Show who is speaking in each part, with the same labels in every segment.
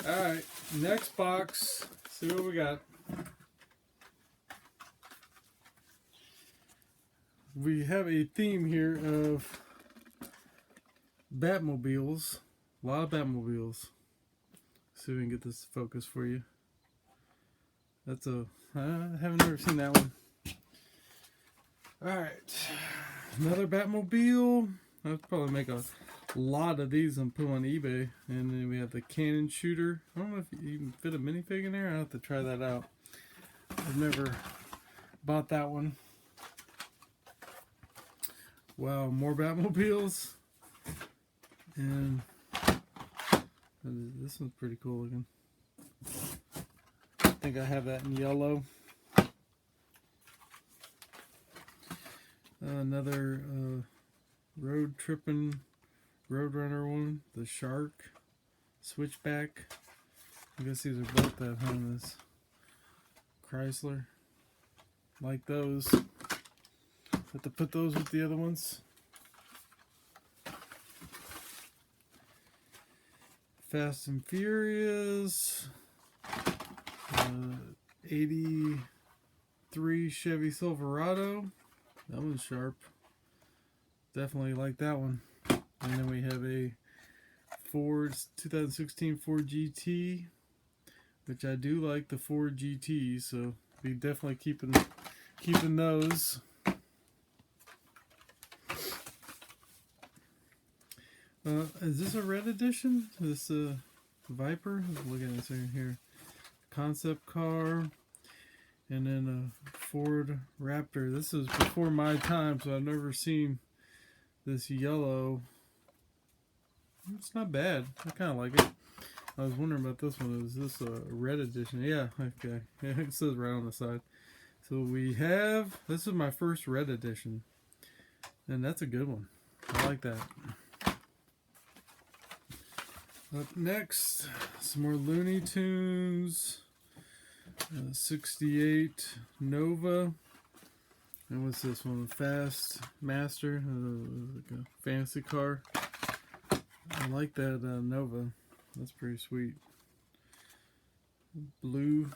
Speaker 1: Alright, next box. See what we got. We have a theme here of Batmobiles. A lot of Batmobiles. See if we can get this to focus for you. That's a... I haven't ever seen that one. Alright. Another Batmobile. I'll probably make a lot of these and put them on eBay. And then we have the cannon shooter. I don't know if you can fit a minifig in there. I'll have to try that out. I've never bought that one. Wow, more Batmobiles. And this one's pretty cool looking. I think I have that in yellow. Another road tripping Roadrunner one. The Shark. Switchback. I guess these are both that Honda's. Chrysler. Like those. Have to put those with the other ones. Fast and Furious. 83 Chevy Silverado. That one's sharp. Definitely like that one. And then we have a Ford 2016 Ford GT, which I do like the Ford GT, so be definitely keeping those. Is this a red edition? This Viper? Look at this here. Concept car. And then a Ford Raptor. This is before my time, so I've never seen this yellow. It's not bad. I kind of like it. I was wondering about this one. Is this a red edition? Yeah, okay. Yeah, it says right on the side. So we have, this is my first red edition. And that's a good one. I like that. Up next, some more Looney Tunes. 68 Nova. And what's this one? Fast Master. Like a fancy car. I like that Nova. That's pretty sweet. Blue.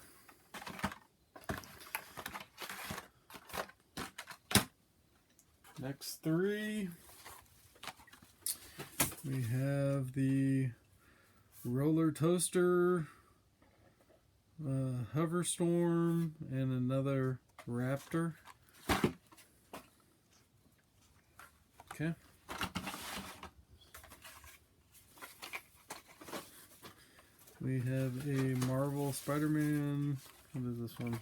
Speaker 1: Next three. We have the Roller Toaster, Hoverstorm, and another Raptor. Okay. We have a Marvel Spider-Man. What is this one?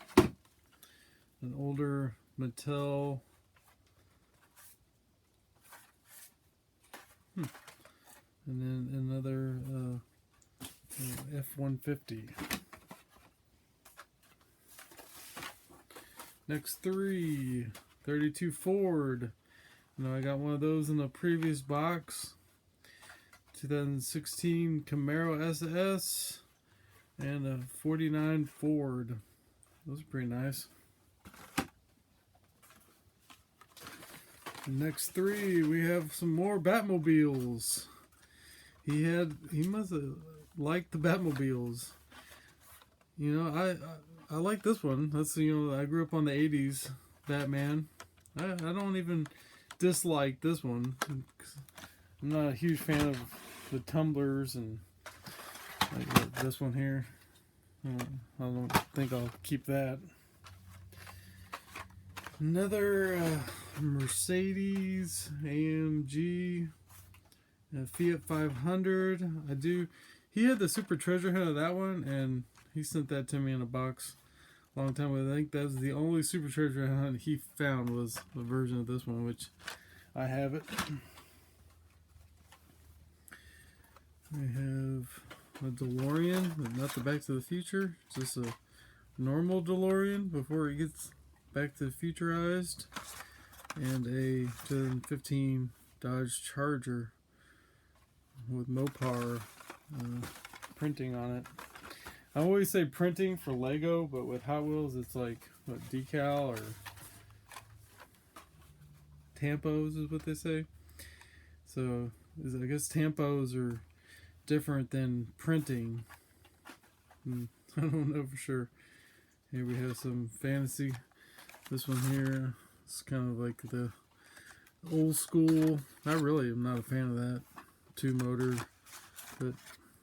Speaker 1: An older Mattel. And then another F-150. Next three. 32 Ford. Now I got one of those in the previous box. 2016 Camaro SS. And a 49 Ford. Those are pretty nice. Next three, we have some more Batmobiles. He must have liked the Batmobiles. You know, I like this one. That's, you know, I grew up on the 80s Batman. I don't even dislike this one. I'm not a huge fan of the tumblers and like this one here. I don't think I'll keep that. Another Mercedes AMG Fiat 500. He had the Super Treasure Hunt of that one, and he sent that to me in a box a long time ago. I think that's the only Super Treasure Hunt he found was the version of this one, which I have it. We have a DeLorean, not the Back to the Future. It's just a normal DeLorean before it gets Back to the Futurized. And a 2015 Dodge Charger with Mopar printing on it. I always say printing for Lego, but with Hot Wheels it's like what, decal or tampos is what they say. So I guess tampos are different than printing. I don't know for sure. Here we have some fantasy. This one here is kind of like the old school. I really am not a fan of that 2-motor, but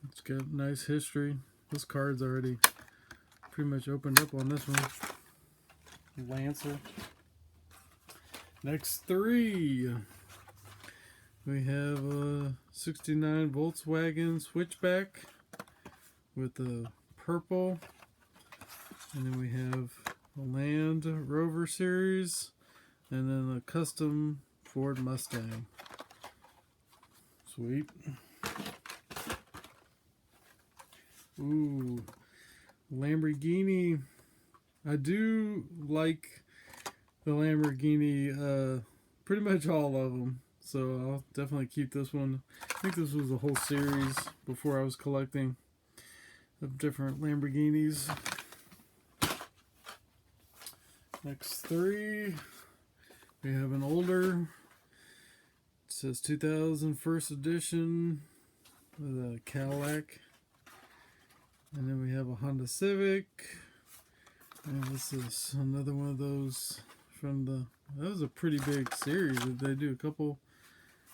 Speaker 1: it's got nice history. This card's already pretty much opened up on this one. Lancer. Next 3. We have a 69 Volkswagen Switchback with a purple. And then we have a Land Rover series. And then a custom Ford Mustang. Sweet. Ooh. Lamborghini. I do like the Lamborghini, pretty much all of them. So I'll definitely keep this one. I think this was a whole series before I was collecting of different Lamborghinis. Next 3. We have an older. It says 2000 first edition with a Cadillac. And then we have a Honda Civic. And this is another one of those from the... That was a pretty big series. They do a couple...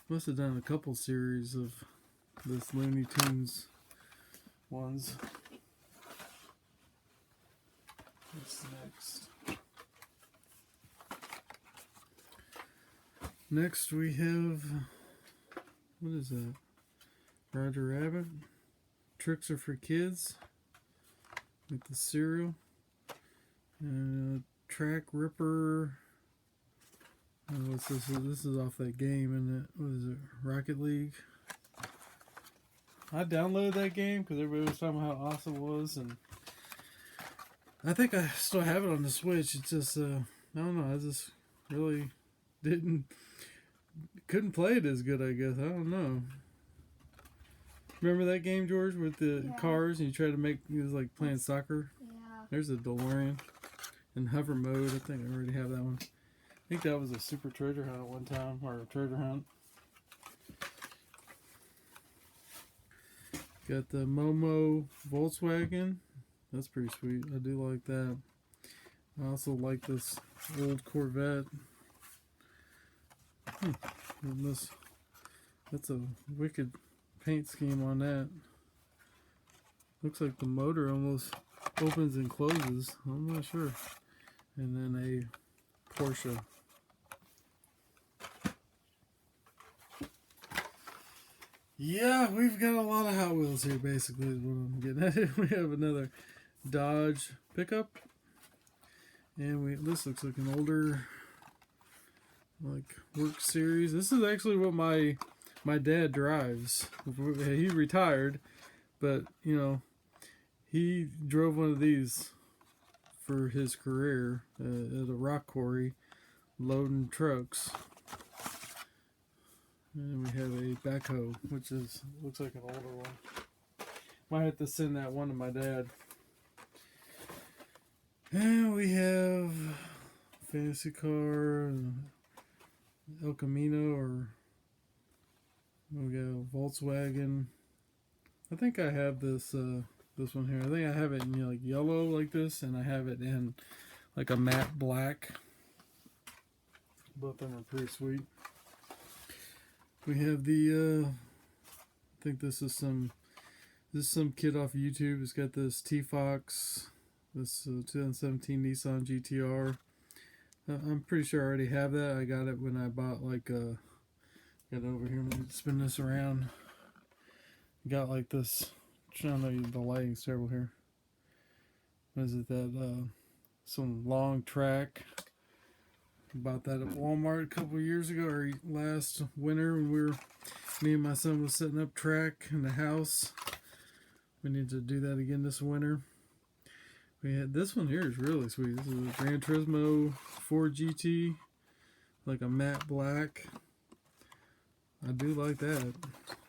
Speaker 1: Must have done a couple series of this Looney Tunes ones. What's next? Next we have... What is that? Roger Rabbit. Tricks Are for Kids. With the cereal. Track Ripper. What's this? This is off that game, isn't it? What is it? Rocket League. I downloaded that game because everybody was talking about how awesome it was, and I think I still have it on the Switch. It's just, I don't know. I just really couldn't play it as good, I guess. I don't know. Remember that game, George, with the cars and you try to make, it was like playing soccer?
Speaker 2: Yeah.
Speaker 1: There's a DeLorean in hover mode. I think I already have that one. I think that was a super treasure hunt at one time, or a treasure hunt. Got the Momo Volkswagen. That's pretty sweet. I do like that. I also like this old Corvette. And that's a wicked paint scheme on that. Looks like the motor almost opens and closes. I'm not sure. And then a Porsche. Yeah, we've got a lot of Hot Wheels here, basically, is what I'm getting at. We have another Dodge pickup. And this looks like an older, like, work series. This is actually what my dad drives. He retired, but, you know, he drove one of these for his career at a rock quarry, loading trucks. And we have a backhoe, which looks like an older one. Might have to send that one to my dad. And we have fantasy car, El Camino, or we got Volkswagen. I think I have this one here. I think I have it in like yellow like this, and I have it in like a matte black. Both of them are pretty sweet. We have the I think this is some kid off YouTube. It's got this T-Fox, this 2017 Nissan GTR. I'm pretty sure I already have that. I got it when I bought like got it over here. Let me spin this around. Got like this. I don't know, the lighting's terrible here. What is it, that some long track? Bought that at Walmart a couple of years ago, or last winter when me and my son was setting up track in the house. We need to do that again this winter. We had this one here is really sweet. This is a Gran Turismo 4 GT, like a matte black. I do like that.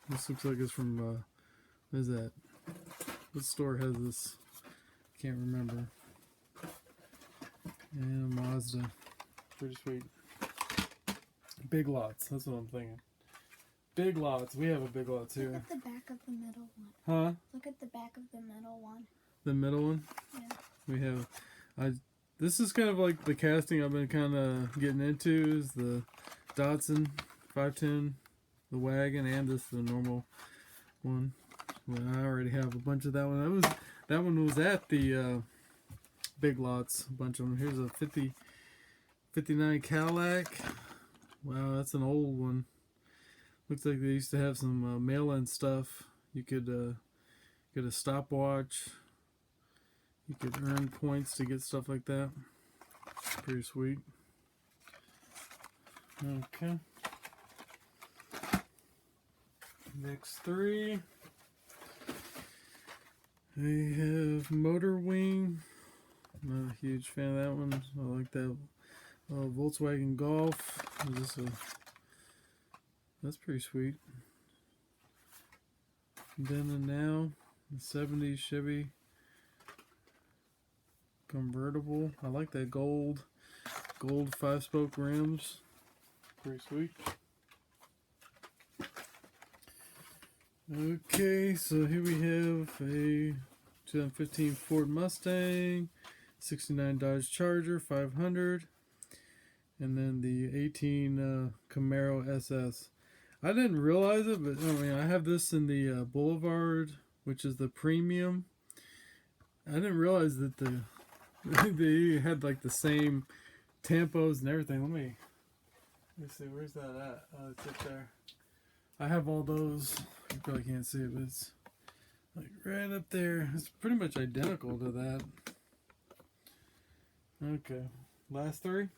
Speaker 1: This looks like it's from what is that? What store has this? Can't remember. And a Mazda. Pretty sweet. Big Lots. That's what I'm thinking. Big Lots. We have a Big Lots here.
Speaker 2: Look at the back of the middle one.
Speaker 1: Huh?
Speaker 2: Look at the back of the middle one.
Speaker 1: the middle one.
Speaker 2: Yeah.
Speaker 1: We have, this is kind of like the casting I've been kind of getting into, is the Datsun 510, the wagon, and this the normal one. Well, I already have a bunch of that one. That one was at the Big Lots, a bunch of them. Here's a 59 Cadillac. Wow, that's an old one. Looks like they used to have some mail-in stuff. You could get a stopwatch. You could earn points to get stuff like that. Pretty sweet. Okay. Next three. We have Motor Wing. Not a huge fan of that one. I like that Volkswagen Golf. That's pretty sweet. Then and now, the 70s Chevy convertible. I like that gold 5-spoke rims. Pretty sweet. Okay, so here we have a 2015 Ford Mustang, 69 Dodge Charger 500, and then the 18 Camaro SS. I didn't realize it, but I mean, I have this in the Boulevard, which is the premium. I didn't realize that they had like the same tampos and everything. Let me see, where's that at? Oh, it's up there. I have all those. You probably can't see it, but it's like right up there. It's pretty much identical to that. Okay, last three.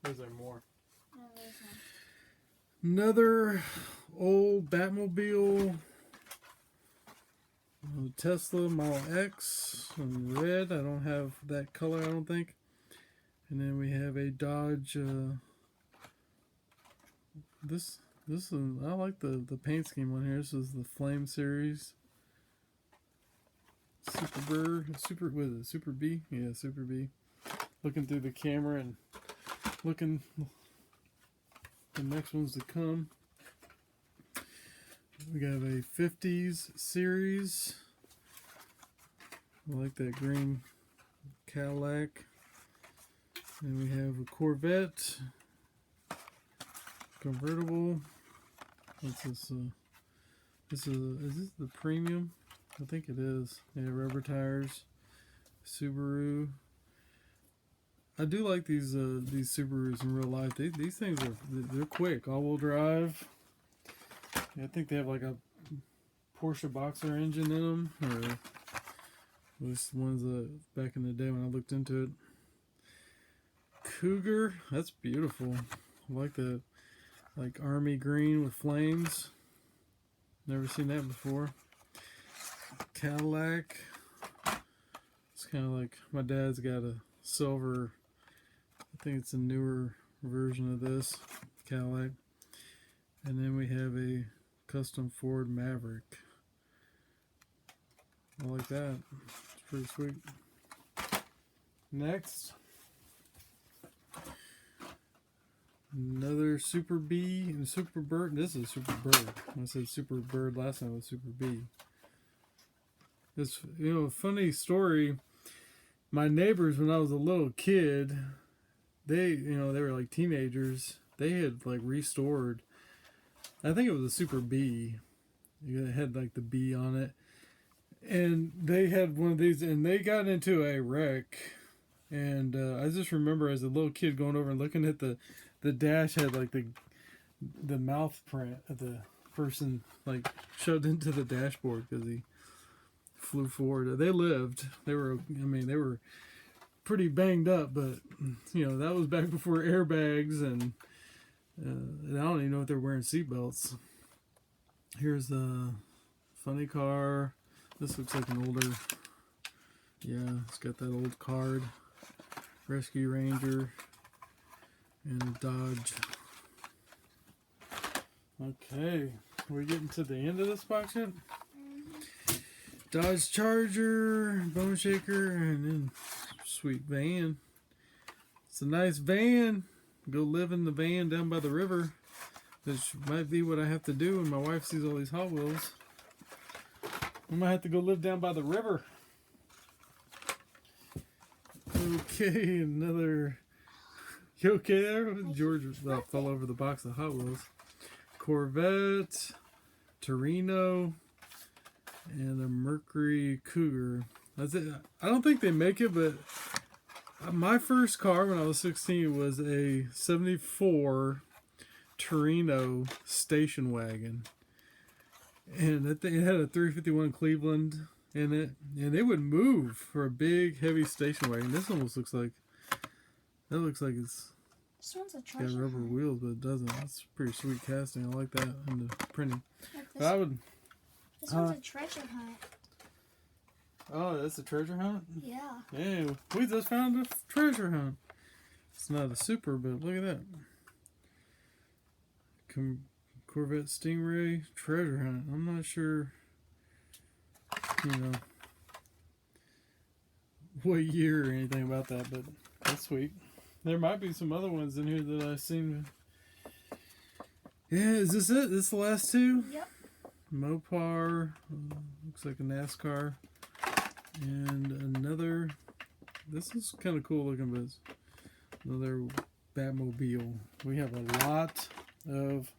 Speaker 1: Or is there more?
Speaker 2: No, there's one.
Speaker 1: Another old Batmobile, Tesla Model X in red. I don't have that color, I don't think. And then we have a Dodge. This is, I like the paint scheme on here. This is the Flame Series. Super B? Yeah, Super B. Looking through the camera and looking the next ones to come. We got a 50s series. I like that green Cadillac. And we have a Corvette convertible. What's this? Is this the premium? I think it is. Yeah, rubber tires. Subaru. I do like these Subarus in real life. These things they're quick. All-wheel drive. Yeah, I think they have like a Porsche Boxer engine in them, or at least ones back in the day when I looked into it. Cougar. That's beautiful. I like that, like army green with flames. Never seen that before. Cadillac. It's kind of like my dad's got a silver. I think it's a newer version of this Cadillac. And then we have a custom Ford Maverick. I like that. It's pretty sweet. Next, another Super B and Super Bird. This is Super Bird. I said Super Bird last time, it was Super B. It's, a funny story. My neighbors, when I was a little kid, they were like teenagers. They had like restored, I think it was a Super B. It had like the B on it. And they had one of these, and they got into a wreck. And I just remember as a little kid going over and looking at the dash, had like the mouth print of the person like shoved into the dashboard because he flew forward. They lived. They were pretty banged up, but that was back before airbags, and I don't even know if they're wearing seatbelts. Here's a funny car. This looks like an older. Yeah, it's got that old card. Rescue Ranger and a Dodge. Okay, we're getting to the end of this box yet. Dodge Charger, Bone Shaker, and then sweet van. It's a nice van. Go live in the van down by the river. Which might be what I have to do when my wife sees all these Hot Wheels. I might have to go live down by the river. Okay, another. You okay there? George fell over the box of Hot Wheels. Corvette, Torino, and a Mercury Cougar. That's it. I don't think they make it, but my first car when I was 16 was a 74 Torino station wagon. And it had a 351 Cleveland in it. And it would move for a big, heavy station wagon. This almost looks like... That looks like it's
Speaker 2: This one's a
Speaker 1: got
Speaker 2: treasure
Speaker 1: rubber
Speaker 2: hunt.
Speaker 1: wheels, but it doesn't. It's pretty sweet casting. I like that in the printing.
Speaker 2: Like
Speaker 1: But I would...
Speaker 2: this one's a treasure hunt.
Speaker 1: Oh, that's a treasure hunt?
Speaker 2: Yeah.
Speaker 1: Yeah, we just found a treasure hunt. It's not a super, but look at that. Corvette Stingray treasure hunt. I'm not sure, what year or anything about that, but that's sweet. There might be some other ones in here that I've seen. Yeah, is this it? This the last two?
Speaker 2: Yep.
Speaker 1: Mopar, looks like a NASCAR, and another. This is kind of cool looking, but it's another Batmobile. We have a lot of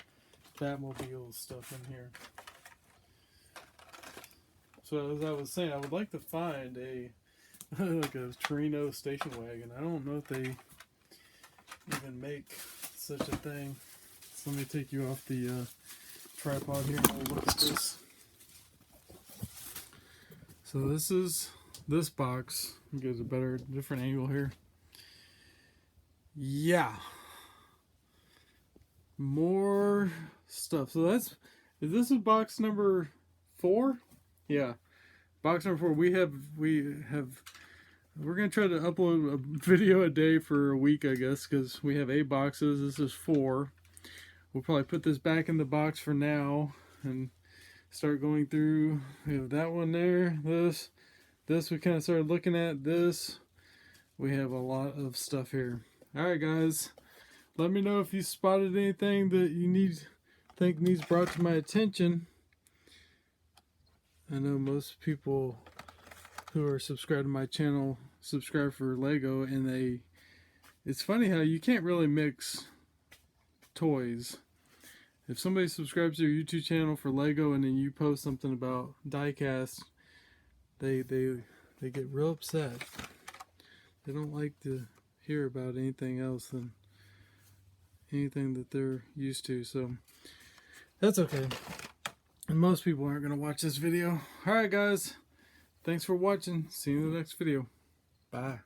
Speaker 1: Batmobile stuff in here. So as I was saying, I would like to find a like a Torino station wagon. I don't know if they even make such a thing. So let me take you off the tripod here and we'll look at this. So this is this box. Gives a different angle here. Yeah. More stuff. So is this box number 4? Yeah. Box number 4. We're going to try to upload a video a day for a week, I guess, because we have 8 boxes. This is 4. We'll probably put this back in the box for now and start going through. We have that one there. This we kind of started looking at. This. We have a lot of stuff here. Alright, guys. Let me know if you spotted anything that you think needs brought to my attention. I know most people who are subscribed to my channel subscribe for Lego, and it's funny how you can't really mix toys. If somebody subscribes to your YouTube channel for Lego and then you post something about diecast, they get real upset. They don't like to hear about anything else than anything that they're used to, so that's okay. And most people aren't going to watch this video. Alright guys, thanks for watching. See you in the next video. Bye.